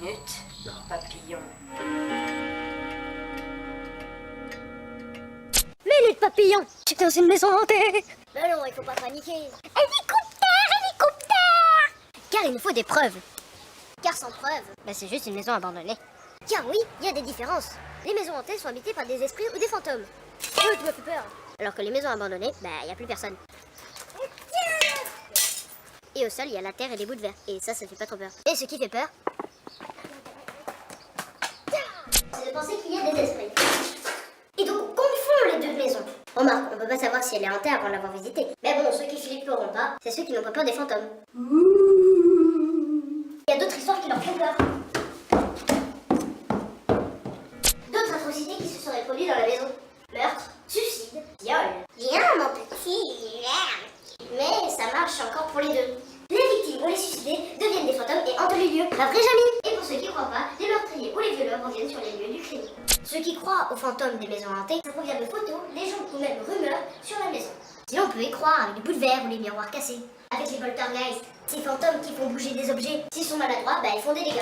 Minute papillon. Minute papillon, tu es dans une maison hantée. Mais non, il faut pas paniquer. Hélicoptère, hélicoptère. Car il nous faut des preuves. Car sans preuve, c'est juste une maison abandonnée. Car oui, il y a des différences. Les maisons hantées sont habitées par des esprits ou des fantômes. Oh, tu m'as fait peur. Alors que les maisons abandonnées, il n'y a plus personne. Et au sol, il y a la terre et des bouts de verre. Et ça fait pas trop peur. Et ce qui fait peur, c'est de penser qu'il y a des esprits. Et donc, on confond les deux maisons. Remarque, on peut pas savoir si elle est hantée avant de l'avoir visitée. Mais bon, ceux qui flipperont pas, c'est ceux qui n'ont pas peur des fantômes. Il y a d'autres histoires qui leur font peur. D'autres atrocités qui se seraient produites dans la maison. Meurtre, suicide, viol. Viens, mon petit. Mais ça marche encore pour les deux. Les victimes ou les suicidés deviennent des fantômes et hantent les lieux. La vraie Jamie. Et pour ceux qui croient pas, les meurtriers ou les violeurs reviennent sur les lieux du crime. Ceux qui croient aux fantômes des maisons hantées, ça provient de photos, légendes ou même rumeurs sur la maison. Sinon on peut y croire avec des bouts de verre ou les miroirs cassés. Avec les poltergeists, ces fantômes qui font bouger des objets. S'ils sont maladroits, ils font des dégâts.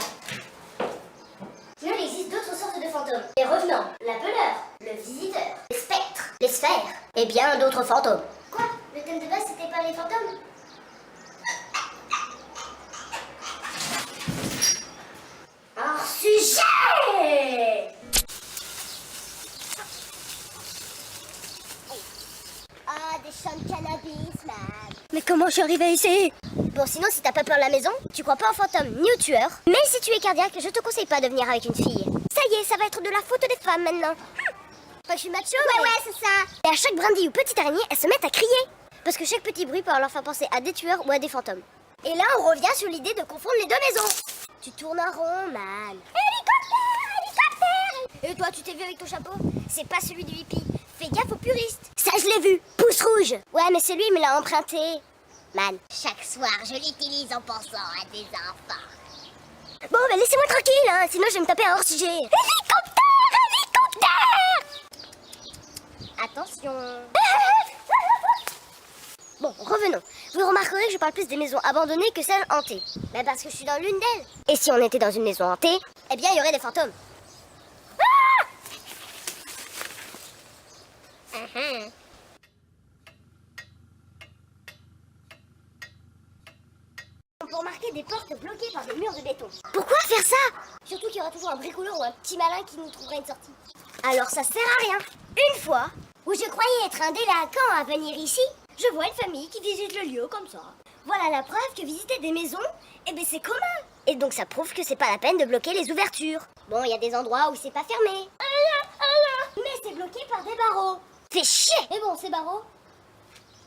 Sinon il existe d'autres sortes de fantômes. Les revenants, l'appeleur, le visiteur, les spectres, les sphères et bien d'autres fantômes. Quoi? Le thème de base c'était pas les fantômes? Hors sujet! Ah, des champs de cannabis, man. Mais comment je suis arrivée ici? Bon, sinon, si t'as pas peur de la maison, tu crois pas aux fantômes ni aux tueurs. Mais si tu es cardiaque, je te conseille pas de venir avec une fille. Ça y est, ça va être de la faute des femmes maintenant. Enfin, je suis macho, ouais, c'est ça. Et à chaque brindille ou petite araignée, elles se mettent à crier. Parce que chaque petit bruit peut leur faire penser à des tueurs ou à des fantômes. Et là, on revient sur l'idée de confondre les deux maisons. Tu tournes en rond, man. Hélicoptère, hélicoptère. Et toi, tu t'es vu avec ton chapeau? C'est pas celui du hippie. Fais gaffe aux puristes. Ça, je l'ai vu. Pouce rouge. Ouais, mais c'est lui, il me l'a emprunté. Man, chaque soir, je l'utilise en pensant à des enfants. Bon, laissez-moi tranquille, hein, sinon je vais me taper un hors-sujet. Hélicoptère, hélicoptère. Attention. Bon, revenons. Vous remarquerez que je parle plus des maisons abandonnées que celles hantées. Parce que je suis dans l'une d'elles. Et si on était dans une maison hantée, eh bien, il y aurait des fantômes. On peut remarquer des portes bloquées par des murs de béton. Pourquoi faire ça? Surtout qu'il y aura toujours un bricoleur ou un petit malin qui nous trouverait une sortie. Alors ça sert à rien. Une fois, où je croyais être un délinquant à venir ici, je vois une famille qui visite le lieu comme ça. Voilà la preuve que visiter des maisons, c'est commun. Et donc ça prouve que c'est pas la peine de bloquer les ouvertures. Bon, il y a des endroits où c'est pas fermé. Mais c'est bloqué par des barreaux. Fais chier. Et bon, ces barreaux,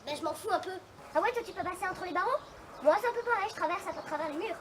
je m'en fous un peu. Ah ouais, toi tu peux passer entre les barreaux? Moi c'est un peu pareil, je traverse à travers les murs.